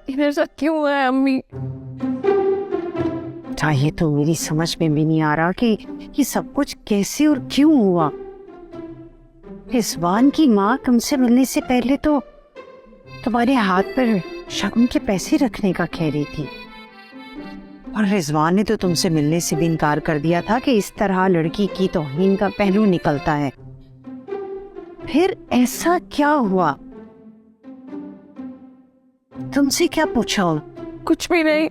मेरे साथ क्यों हुआ है अम्मी? ये तो मेरी समझ में भी नहीं आ रहा कि ये सब कुछ कैसे और क्यों हुआ। रिजवान की माँ तुमसे मिलने से पहले तो तुम्हारे हाथ पर शगुन के पैसे रखने का कह रही थी, और रिजवान ने तो तुमसे मिलने से भी इनकार कर दिया था कि इस तरह लड़की की तौहीन का पहलू निकलता है। फिर ऐसा क्या हुआ? तुमसे क्या पूछा? कुछ भी नहीं,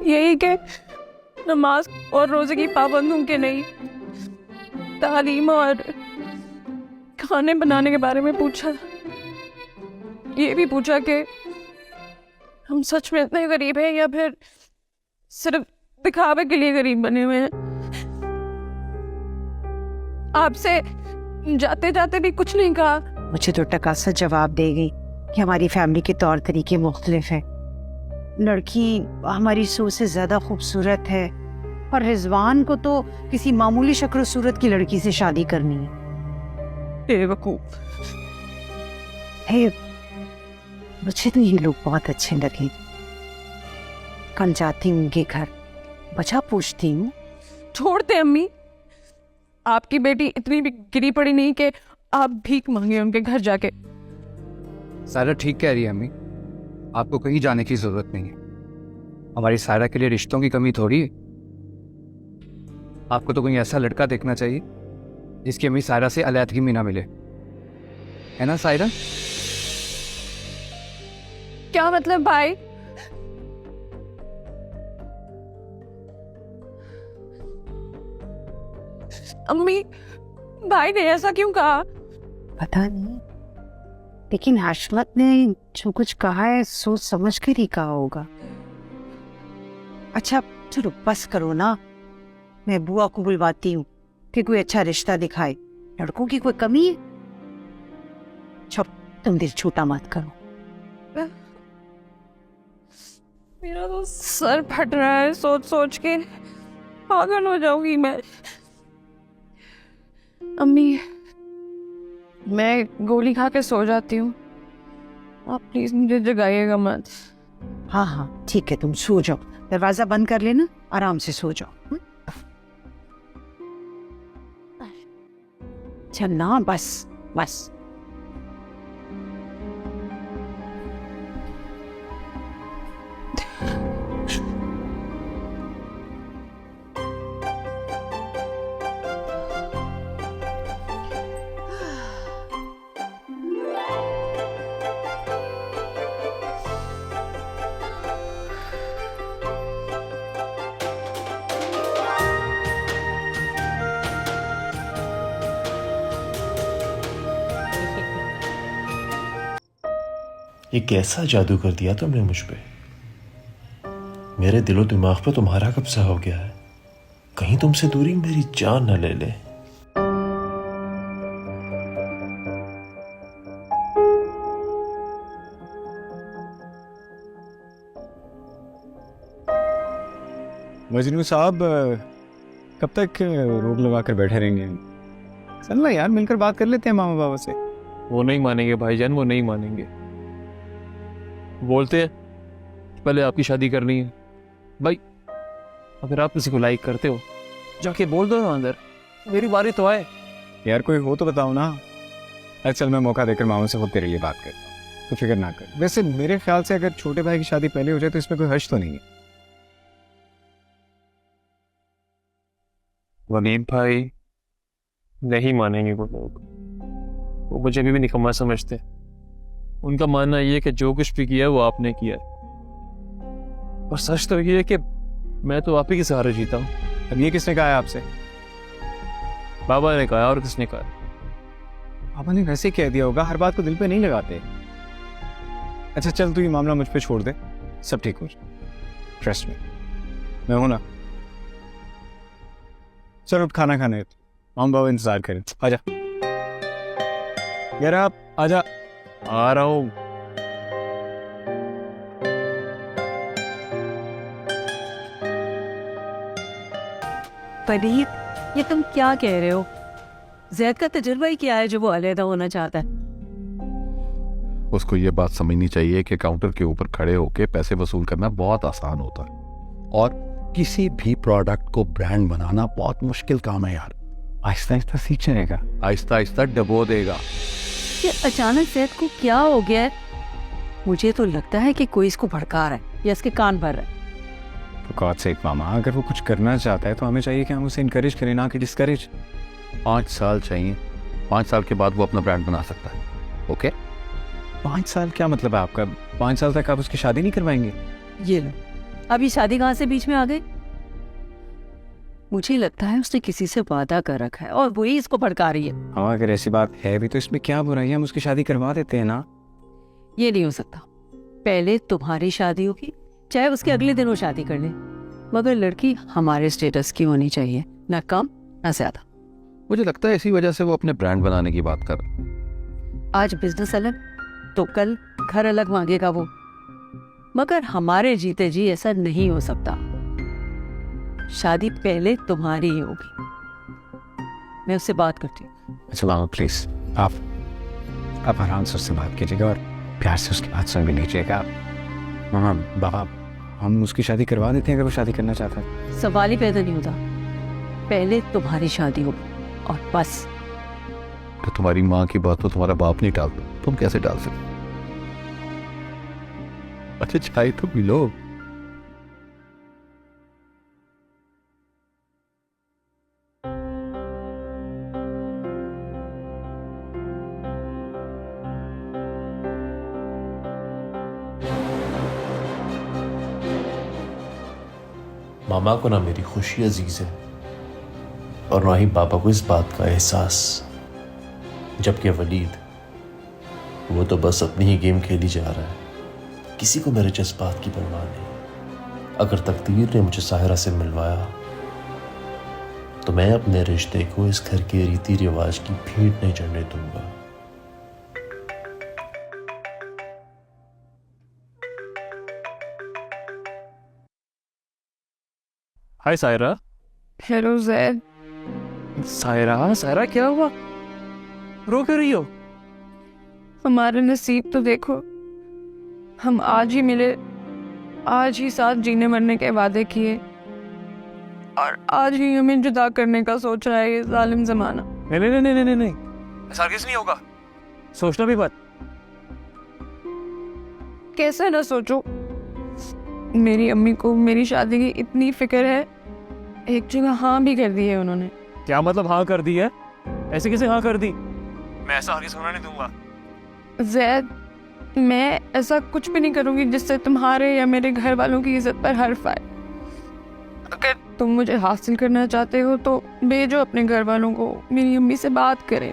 यही कि नमाज और रोजे की पाबंद हूं कि नहीं, तालीम और खाने बनाने के बारे में पूछा। ये भी पूछा कि हम सच में इतने गरीब हैं या फिर सिर्फ दिखावे के लिए गरीब बने हुए हैं। आपसे जाते जाते भी कुछ नहीं कहा। मुझे तो टकासा जवाब दे गई कि हमारी फैमिली के तौर तरीके मुख्तलिफ हैं। लड़की हमारी सोच से ज्यादा खूबसूरत है और रिजवान को तो किसी मामूली शक्ल सूरत की लड़की से शादी करनी है। बेवकूफ। मुझे तो ये लोग बहुत अच्छे लगे। कल जाती हूँ उनके घर, बचा पूछती हूँ। छोड़ते अम्मी, आपकी बेटी इतनी भी गिरी पड़ी नहीं कि आप भीख मांगे उनके घर जाके। सारा ठीक कह रही है अम्मी, आपको कहीं जाने की जरूरत नहीं है। हमारी सारा के लिए रिश्तों की कमी थोड़ी है। आपको तो कोई ऐसा लड़का देखना चाहिए जिसकी अम्मी सायरा से अलैदगी में ना मिले, है ना सायरा? क्या मतलब भाई? अम्मी, भाई ने ऐसा क्यों कहा? पता नहीं, लेकिन हशमत ने जो कुछ कहा है सोच समझ कर ही कहा होगा। अच्छा चलो बस करो ना, मैं बुआ को बुलवाती हूँ कि कोई अच्छा रिश्ता दिखाए। लड़कों की कोई कमी है? चुप, तुम दिल छोटा मत करो। मेरा तो सर फट रहा है, सोच सोच के पागल हो जाऊंगी मैं। अम्मी, मैं गोली खा के सो जाती हूँ, आप प्लीज मुझे जगाइएगा मत। हाँ हाँ ठीक है, तुम सो जाओ, दरवाजा बंद कर लेना, आराम से सो जाओ। चल ना, बस बस। ये कैसा जादू कर दिया तुमने मुझ पे? मेरे दिलो दिमाग पे तुम्हारा कब्जा हो गया है। कहीं तुमसे दूरी मेरी जान न ले ले। मजनू साहब, कब तक रोक लगा कर बैठे रहेंगे? चल ना यार, मिलकर बात कर लेते हैं मामा बाबा से। वो नहीं मानेंगे भाईजान, वो नहीं मानेंगे। बोलते हैं पहले आपकी शादी करनी है। भाई अगर आप किसी को लाइक करते हो जाके बोल दो ना अंदर, मेरी बारी तो आए। यार कोई हो तो बताओ ना। अरे चल, मैं मौका देकर मामा से खुद तेरे लिए बात करता हूँ, तो फिक्र ना कर। वैसे मेरे ख्याल से अगर छोटे भाई की शादी पहले हो जाए तो इसमें कोई हर्ष तो नहीं है। वलीद भाई नहीं मानेंगे वो लोग, वो मुझे अभी भी निकम्मा समझते हैं। उनका मानना ये है कि जो कुछ भी किया है वो आपने किया है, और सच तो ये है कि मैं तो आप ही के सहारे जीता हूँ। अब ये किसने कहा है आपसे? बाबा ने कहा, और किसने कहा? पापा ने वैसे ही कह दिया होगा, हर बात को दिल पे नहीं लगाते। अच्छा चल, तू ये मामला मुझ पे छोड़ दे, सब ठीक हो जाए। ट्रस्ट में, मैं हूं ना। चल उठ, खाना खाने मामा बाबा इंतजार करें। आजा यार, आप आजा। आ रहा हूँ। पनीर, ये तुम क्या कह रहे हो? जैद का तजुर्बा ही क्या है जो वो अलहदा होना चाहता है? उसको ये बात समझनी चाहिए कि काउंटर के ऊपर खड़े होकर पैसे वसूल करना बहुत आसान होता है और किसी भी प्रोडक्ट को ब्रांड बनाना बहुत मुश्किल काम है यार। आहिस्ता आहिस्ता सीख जाएगा। आहिस्ता आहिस्ता डबो देगा। ये अचानक सेहत को क्या हो गया है? मुझे तो लगता है कि कोई इसको भड़का रहा है या इसके कान भर रहा है। तो गॉड सेक मामा, अगर वो कुछ करना चाहता है तो हमें चाहिए कि हम उसे इनकरेज करें, ना कि डिस्करेज। 5 साल चाहिए, 5 साल के बाद वो अपना ब्रांड बना सकता है। ओके 5 साल क्या मतलब है आपका? 5 साल तक आप उसकी शादी नहीं करवाएंगे? ये लो, अभी शादी कहाँ से बीच में आ गई? मुझे लगता है उसने किसी से वादा कर रखा है और वही इसको भड़का रही है। हाँ, अगर ऐसी बात है भी तो इसमें क्या बुराई है, हम उसकी शादी करवा देते हैं ना। ये नहीं हो सकता। पहले तुम्हारी शादी होगी, चाहे उसके अगले दिन वो शादी कर ले, मगर लड़की हमारे स्टेटस की होनी चाहिए, ना कम ना ज्यादा। मुझे लगता है इसी वजह से वो अपने ब्रांड बनाने की बात कर रहा है। आज बिजनेस अलग तो कल घर अलग मांगेगा वो, मगर हमारे जीते जी ऐसा नहीं हो सकता। शादी पहले तुम्हारी ही होगी। मैं उससे बात करती हूँ। अच्छा मामा प्लीज, आप आराम से उससे बात कीजिएगा और प्यार से उसकी बात सुन भी लीजिएगा। मामा बाबा, हम उसकी शादी करवा देते हैं अगर वो शादी करना चाहता है। सवाल ही पैदा नहीं होता। पहले तुम्हारी शादी होगी और बस। तो तुम्हारी माँ की बात तो तुम्हारा बाप नहीं टालता, तुम कैसे टाल सकते? अच्छा चाय तो पी लो। मामा को ना मेरी खुशी अजीज है और ना ही पापा को इस बात का एहसास, जबकि वलीद वो तो बस अपनी ही गेम खेली जा रहा है। किसी को मेरे जज्बात की परवाह नहीं। अगर तकदीर ने मुझे साहिरा से मिलवाया तो मैं अपने रिश्ते को इस घर के रीति रिवाज की भेंट नहीं चढ़ने दूंगा। हाय सायरा। हेलो जैद। सायरा क्या हुआ? रो क्यों रही हो? हमारे नसीब तो देखो, हम आज ही मिले, आज ही साथ जीने मरने के वादे किए और आज ही हमें जुदा करने का सोच रहा है ये जालिम जमाना। नहीं नहीं नहीं नहीं नहीं, ऐसा किस नहीं होगा। सोचना भी मत। कैसे ना सोचो, मेरी अम्मी को मेरी शादी की इतनी फिक्र है, एक जगह हाँ भी कर दी है उन्होंने। क्या मतलब हाँ कर दी है? ऐसे कैसे हाँ कर दी? मैं ऐसा आगे सुनने नहीं दूंगा। जैद, मैं ऐसा कुछ भी नहीं करूंगी जिससे तुम्हारे या मेरे घर वालों की इज्जत पर हर्फ आए। अगर तुम मुझे हासिल करना चाहते हो तो भेजो अपने घर वालों को, मेरी अम्मी से बात करें।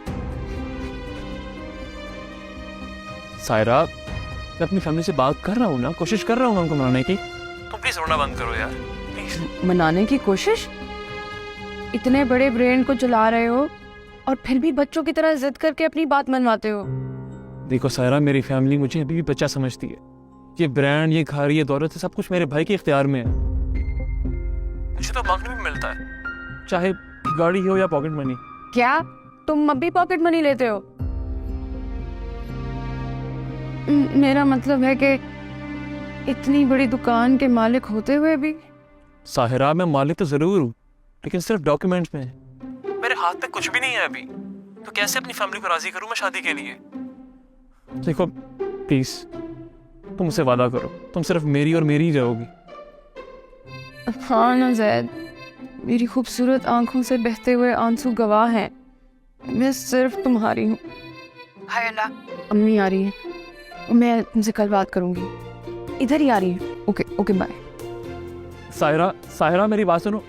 सायरा, मैं अपनी फैमिली से बात कर रहा हूँ ना, कोशिश कर रहा हूँ उनको मनाने की। तुम प्लीज रोना बंद करो यार, प्लीज। मनाने की कोशिश? इतने बड़े ब्रांड को चला रहे हो और फिर भी बच्चों की तरह जिद करके अपनी बात मनवाते हो। देखो सायरा, मेरी फैमिली मुझे अभी भी बच्चा समझती है। ये ब्रांड, ये घर, ये दौलत, सब कुछ मेरे भाई के इख्तियार में है। मुझे तो मांगने में मिलता है, चाहे गाड़ी हो या पॉकेट मनी। क्या तुम अब भी पॉकेट मनी लेते हो? मेरा मतलब है कि इतनी बड़ी दुकान के मालिक होते हुए भी। साहिरा, मैं मालिक तो जरूर हूँ, लेकिन सिर्फ डॉक्यूमेंट्स में। मेरे हाथ में कुछ भी नहीं है अभी, तो कैसे अपनी फैमिली को राजी करूँ मैं शादी के लिए? देखो प्लीज, तुम मुझसे वादा करो, तुम सिर्फ मेरी और मेरी ही रहोगी। हाँ ना जैद, मेरी खूबसूरत आंखों से बहते हुए आंसू गवाह हैं, मैं सिर्फ तुम्हारी हूँ। हाय अल्लाह, अम्मी आ रही है, मैं तुमसे कल बात करूंगी। इधर ही आ रही है। Okay bye. साहिरा, मेरी बात सुनो।